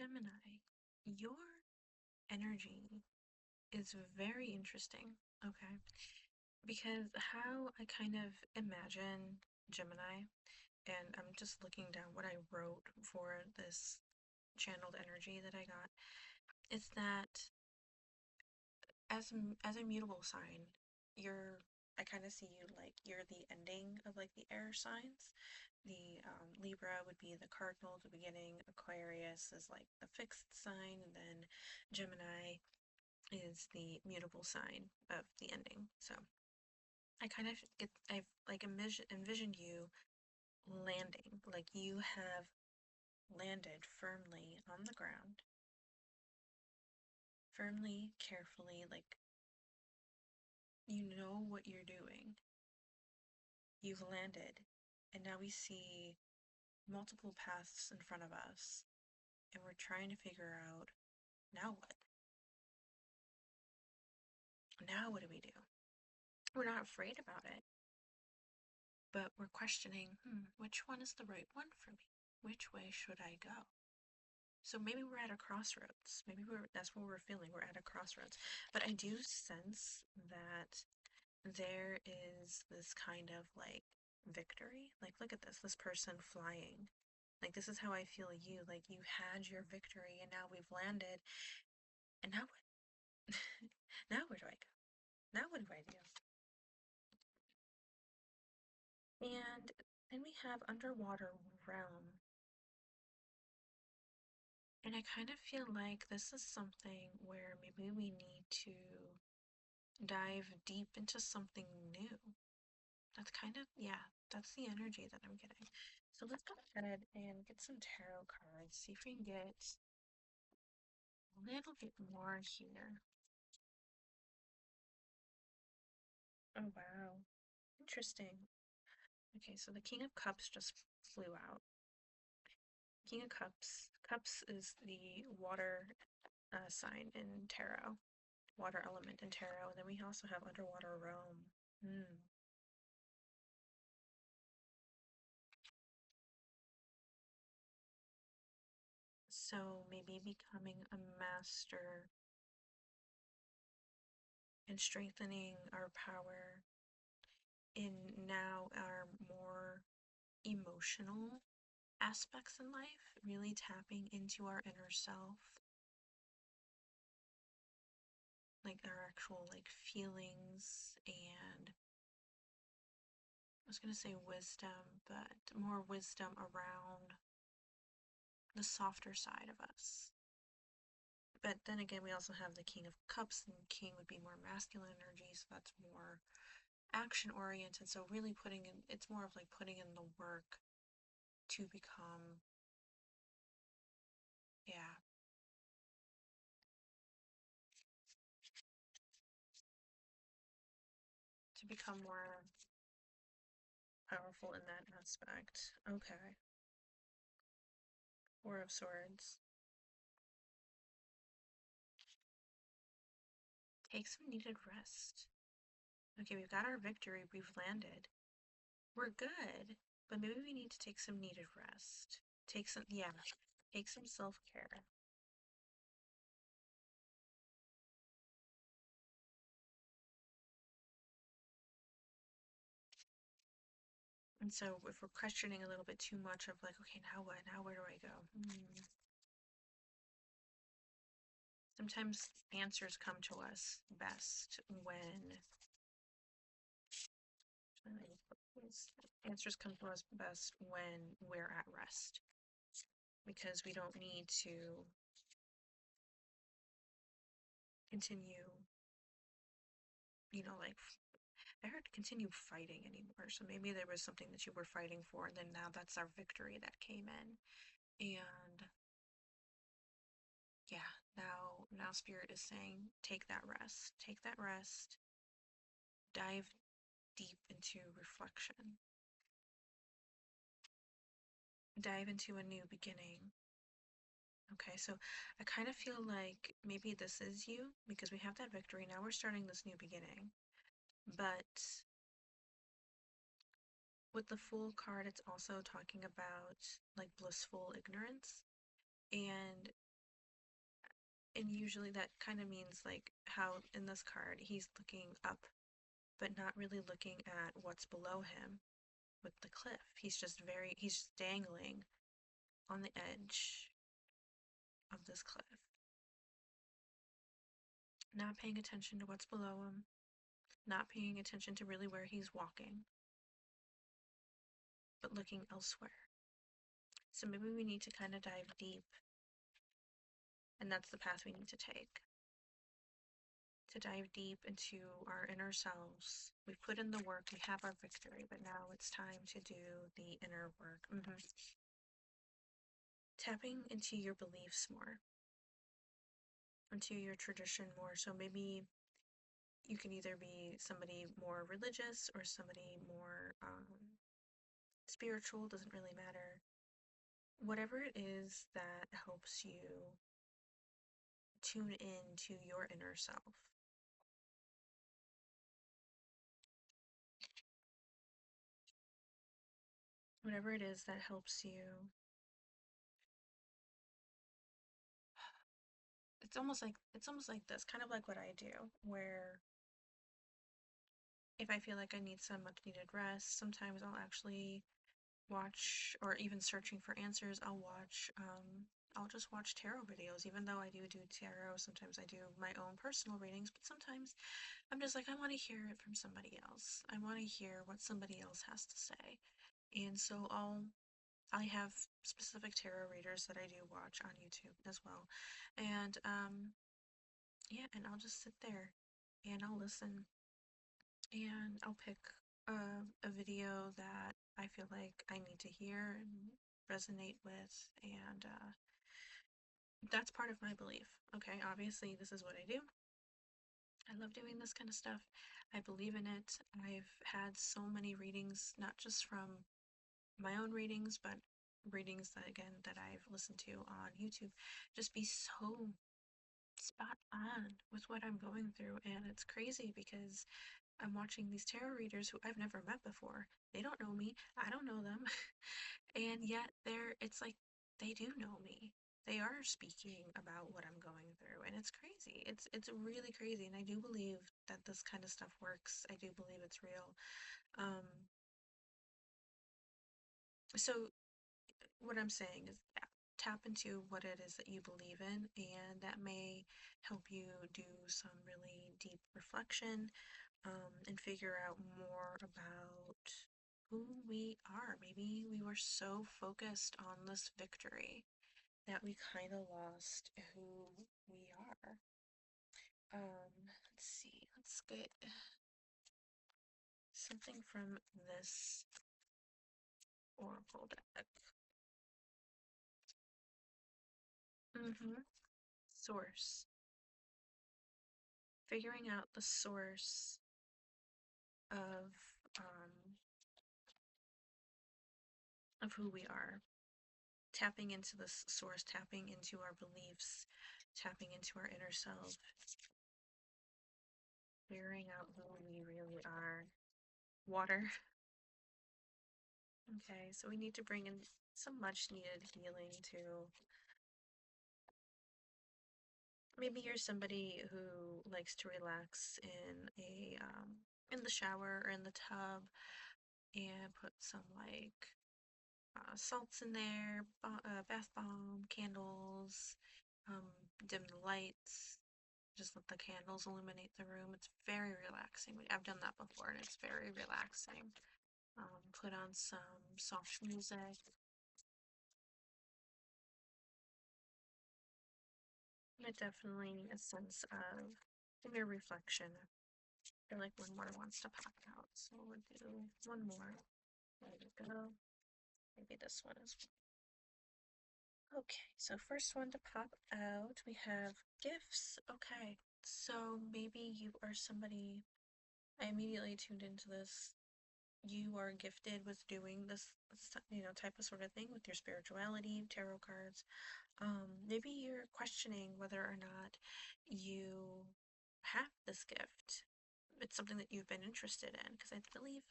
Gemini, your energy is very interesting, okay? Because how I kind of imagine Gemini, and I'm just looking down what I wrote for this channeled energy that I got, is that as a mutable sign, you're I kind of see you like you're the ending of like the air signs. The Libra would be the cardinal at the beginning, Aquarius is like the fixed sign, and then Gemini is the mutable sign of the ending. So I kind of I've like envisioned you landing, like you have landed firmly on the ground, firmly, carefully, like you know what you're doing. You've landed, and now we see multiple paths in front of us, and we're trying to figure out now what? Now what do we do? We're not afraid about it, but we're questioning, which one is the right one for me? Which way should I go? So maybe we're at a crossroads. Maybe that's what we're feeling. We're at a crossroads. But I do sense that there is this kind of like victory. Like, look at this person flying. Like, this is how I feel you. Like, you had your victory and now we've landed. And now what? Now where do I go? Now what do I do? And then we have Underwater Realm. And I kind of feel like this is something where maybe we need to dive deep into something new. That's kind of, yeah, that's the energy that I'm getting. So let's go ahead and get some tarot cards, see if we can get a little bit more here. Oh, wow. Interesting. Okay, so the King of Cups just flew out. King of Cups. Cups is the water sign in tarot, water element in tarot. And then we also have Underwater Realm. Hmm. So maybe becoming a master and strengthening our power in now our more emotional aspects in life, really tapping into our inner self, like our actual like feelings and I was gonna say wisdom, but more wisdom around the softer side of us. But then again, we also have the King of Cups, and King would be more masculine energy, so that's more action oriented. So really putting in, it's more of like putting in the work to become, yeah, to become more powerful in that aspect. Okay. Four of Swords. Take some needed rest. Okay, we've got our victory. We've landed. We're good. But maybe we need to take some needed rest. Take some, yeah, take some self-care. And so if we're questioning a little bit too much of like, okay, now what? Now where do I go? Sometimes answers come to us best when answers come to us best when we're at rest because we don't need to continue, like I heard continue fighting anymore. So maybe there was something that you were fighting for, and then now that's our victory that came in. And yeah, now Spirit is saying, take that rest. Take that rest. Dive deep into reflection. Dive into a new beginning. Okay, so I kind of feel like maybe this is you because we have that victory. Now we're starting this new beginning. But with the Fool card, it's also talking about like blissful ignorance. And And usually that kind of means like how in this card he's looking up, but not really looking at what's below him with the cliff. He's just dangling on the edge of this cliff, not paying attention to what's below him, not paying attention to really where he's walking, but looking elsewhere. So maybe we need to kind of dive deep, and that's the path we need to take. To dive deep into our inner selves. We've put in the work, we have our victory, but now it's time to do the inner work. Tapping into your beliefs more, into your tradition more. So maybe you can either be somebody more religious or somebody more spiritual, doesn't really matter. Whatever it is that helps you tune in to your inner self. Whatever it is that helps you. It's almost like this, kind of like what I do, where if I feel like I need some much needed rest, sometimes I'll actually watch, or even searching for answers, I'll just watch tarot videos. Even though I do tarot, sometimes I do my own personal readings, but sometimes I'm just like, I want to hear it from somebody else. I want to hear what somebody else has to say. And so I have specific tarot readers that I do watch on YouTube as well. And yeah, and I'll just sit there and I'll listen and I'll pick a video that I feel like I need to hear and resonate with, and that's part of my belief. Okay, obviously, this is what I do. I love doing this kind of stuff. I believe in it. I've had so many readings, not just from my own readings, but readings that, again, that I've listened to on YouTube, just be so spot on with what I'm going through. And it's crazy because I'm watching these tarot readers who I've never met before. They don't know me. I don't know them. And yet it's like they do know me. They are speaking about what I'm going through, and it's crazy. It's really crazy, and I do believe that this kind of stuff works. I do believe it's real. Um, so what I'm saying is tap into what it is that you believe in, and that may help you do some really deep reflection, and figure out more about who we are. Maybe we were so focused on this victory that we kind of lost who we are. Let's see. Let's get something from this oracle deck. Source. Figuring out the source of um, of who we are. Tapping into this source, tapping into our beliefs, tapping into our inner self, figuring out who we really are. Water. Okay, so we need to bring in some much needed healing too. Maybe you're somebody who likes to relax in the shower or in the tub and put some like salts in there, bath bomb, candles, um, dim the lights, just let the candles illuminate the room. It's very relaxing. I've done that before and it's very relaxing. Put on some soft music. But definitely a sense of inner reflection. I feel like one more wants to pop out, so we'll do one more. There we go. Maybe this one is. Okay, so first one to pop out, we have gifts. Okay, so maybe you are somebody. I immediately tuned into this. You are gifted with doing this, type of sort of thing with your spirituality, tarot cards. Maybe you're questioning whether or not you have this gift. It's something that you've been interested in, because I believe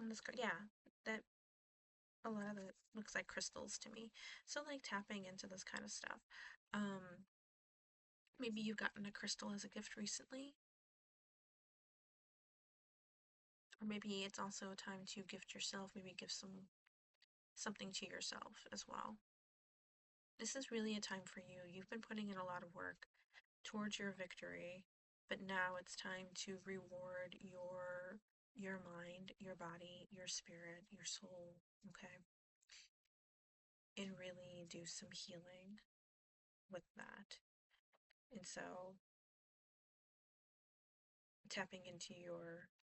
on this card, yeah, that a lot of it looks like crystals to me. So like tapping into this kind of stuff. Um, Maybe you've gotten a crystal as a gift recently, or maybe it's also a time to gift yourself, maybe give something to yourself as well. This is really a time for you. You've been putting in a lot of work towards your victory, but now it's time to reward your mind, your body, your spirit, your soul, okay? And really do some healing with that. And so tapping into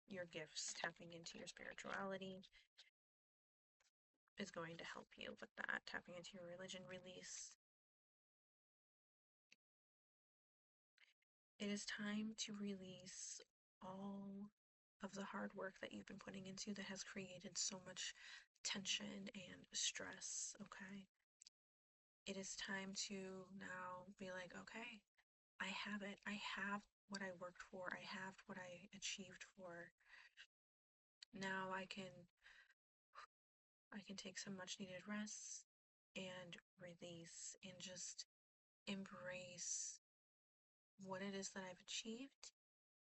your gifts, tapping into your spirituality is going to help you with that. Tapping into your religion release. It is time to release all of the hard work that you've been putting into that has created so much tension and stress, okay? It is time to now be like, okay, I have it. I have what I worked for. I have what I achieved for. Now I can take some much needed rest and release and just embrace what it is that I've achieved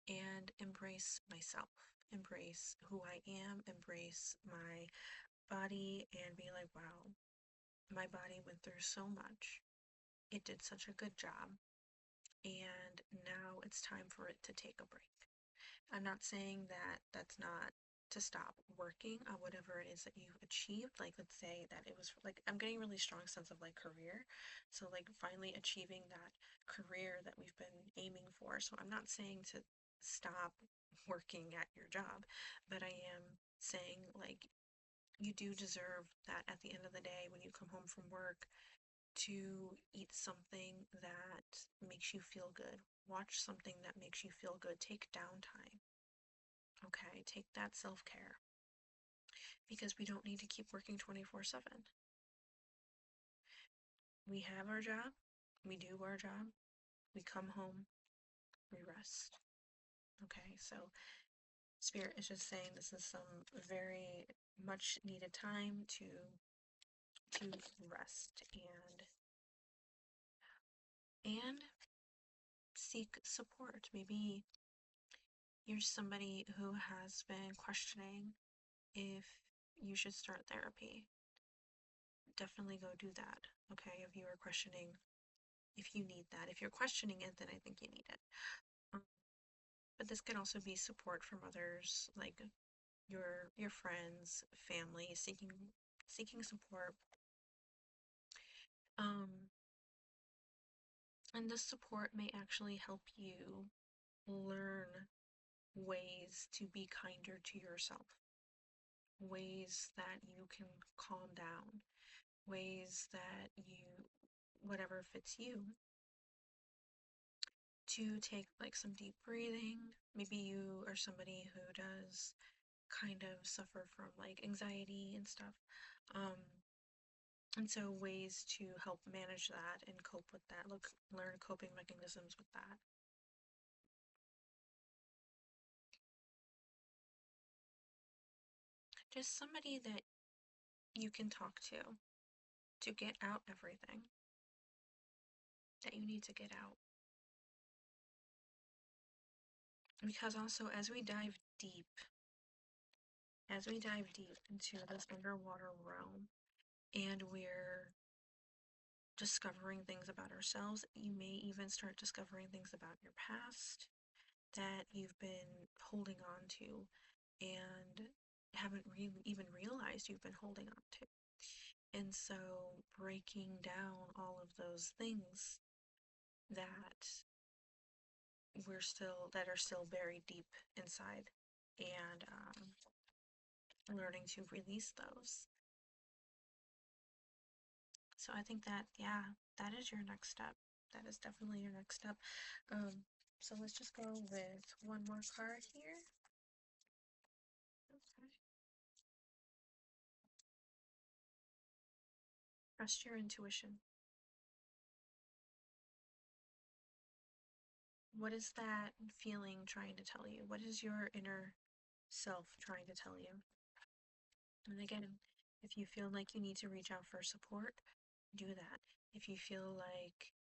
and embrace myself, embrace who I am, embrace my body, and be like, wow, my body went through so much. It did such a good job, and now it's time for it to take a break. I'm not saying that that's not to stop working on whatever it is that you've achieved. Like, let's say that it was like, I'm getting a really strong sense of like career. So, like, finally achieving that career that we've been aiming for. So, I'm not saying to stop working at your job, but I am saying, like, you do deserve that at the end of the day when you come home from work to eat something that makes you feel good. Watch something that makes you feel good. Take downtime. Okay, take that self care because we don't need to keep working 24/7. We have our job, we do our job, we come home, we rest. Okay, so Spirit is just saying this is some very much needed time to rest and seek support. Maybe you're somebody who has been questioning if you should start therapy. Definitely go do that. Okay, if you are questioning if you need that. If you're questioning it, then I think you need it. Um, but this can also be support from others, like your friends, family, seeking support. Um, and this support may actually help you learn ways to be kinder to yourself, ways that you can calm down, ways that whatever fits you, to take like some deep breathing. Maybe you are somebody who does kind of suffer from like anxiety and stuff. Um, and so ways to help manage that and cope with that, learn coping mechanisms with that. Just somebody that you can talk to get out everything that you need to get out. Because also as we dive deep into this underwater realm and we're discovering things about ourselves, you may even start discovering things about your past that you've been holding on to and haven't really even realized you've been holding on to. And so breaking down all of those things that that are still buried deep inside and learning to release those. So I think that, yeah, that is your next step. That is definitely your next step. Um, so let's just go with one more card here. Okay. Trust your intuition. What is that feeling trying to tell you? What is your inner self trying to tell you? And again, If you feel like you need to reach out for support, do that. If you feel like,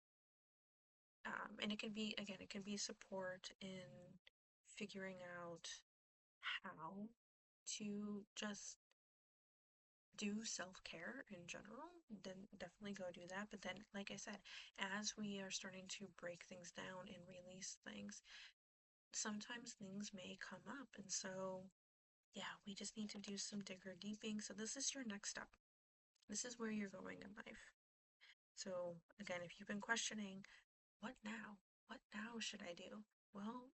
and it can be, again, it can be support in figuring out how to just do self-care in general, then definitely go do that. But then, like I said, as we are starting to break things down and release things, sometimes things may come up. And so, yeah, we just need to do some digger deeping. So this is your next step. This is where you're going in life. So again, if you've been questioning, what now? What now should I do? Well,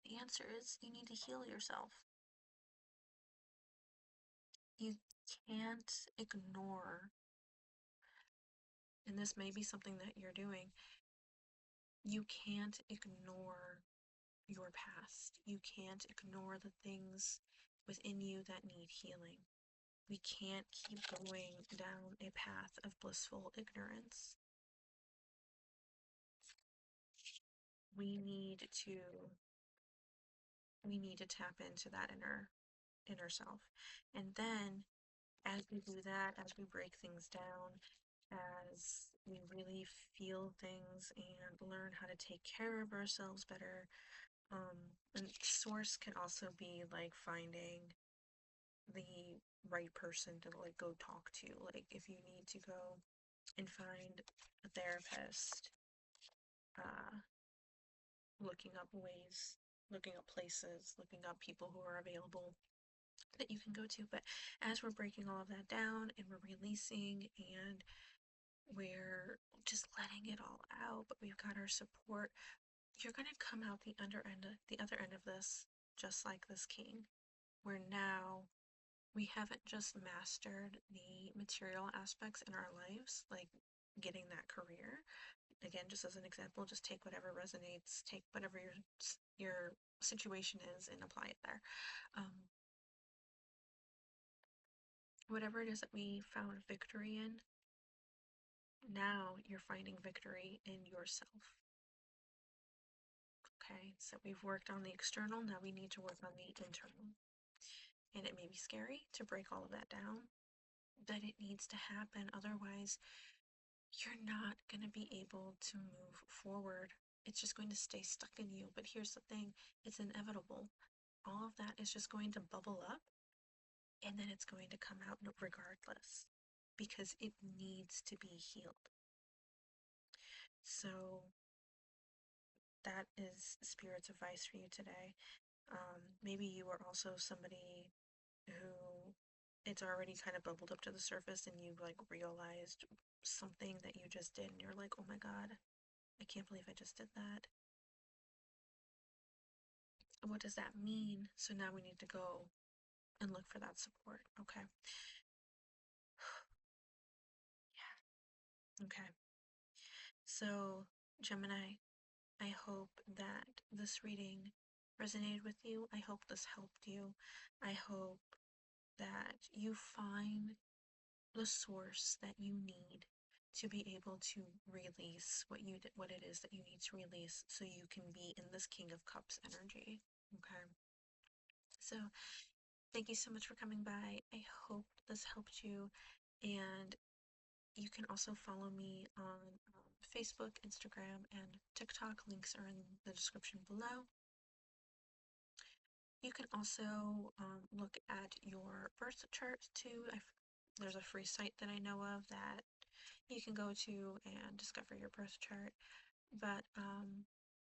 the answer is you need to heal yourself. You can't ignore, and this may be something that you're doing, you can't ignore your past. You can't ignore the things within you that need healing. We can't keep going down a path of blissful ignorance. We need to we need to tap into that inner self. And then as we do that, as we break things down, as we really feel things and learn how to take care of ourselves better, and source can also be like finding the right person to like go talk to. Like if you need to go and find a therapist, uh, looking up ways, looking up places, looking up people who are available that you can go to. But as we're breaking all of that down and we're releasing and we're just letting it all out, but we've got our support, you're gonna come out the other end of this just like this king, where now we haven't just mastered the material aspects in our lives, like getting that career. Again, just as an example, just take whatever resonates, take whatever your situation is and apply it there. Um, whatever it is that we found victory in, now you're finding victory in yourself. Okay, so we've worked on the external, now we need to work on the internal. And it may be scary to break all of that down, but it needs to happen. Otherwise, you're not going to be able to move forward. It's just going to stay stuck in you. But here's the thing, it's inevitable. All of that is just going to bubble up and then it's going to come out regardless because it needs to be healed. So that is Spirit's advice for you today. Maybe you are also somebody who it's already kind of bubbled up to the surface and you've like realized something that you just did and you're like, oh my God, I can't believe I just did that. What does that mean? So now we need to go and look for that support. Okay. Yeah. Okay. So, Gemini, I hope that this reading resonated with you. I hope this helped you. I hope that you find the source that you need to be able to release what it is that you need to release so you can be in this King of Cups energy. Okay. So thank you so much for coming by. I hope this helped you, and you can also follow me on Facebook, Instagram, and TikTok. Links are in the description below. You can also look at your birth chart too. There's a free site that I know of that you can go to and discover your birth chart. But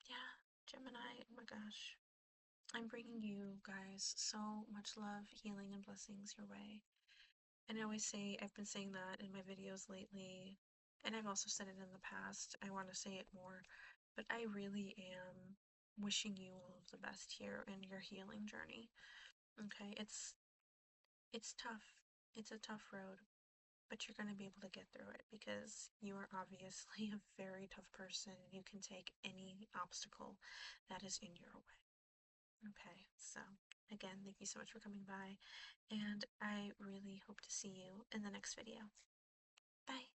yeah, Gemini, oh my gosh, I'm bringing you guys so much love, healing, and blessings your way. And I always say, I've been saying that in my videos lately, and I've also said it in the past. I want to say it more, but I really am wishing you all of the best here in your healing journey. Okay, it's tough. It's a tough road, but you're going to be able to get through it because you are obviously a very tough person and you can take any obstacle that is in your way. Okay, so again, thank you so much for coming by, and I really hope to see you in the next video. Bye!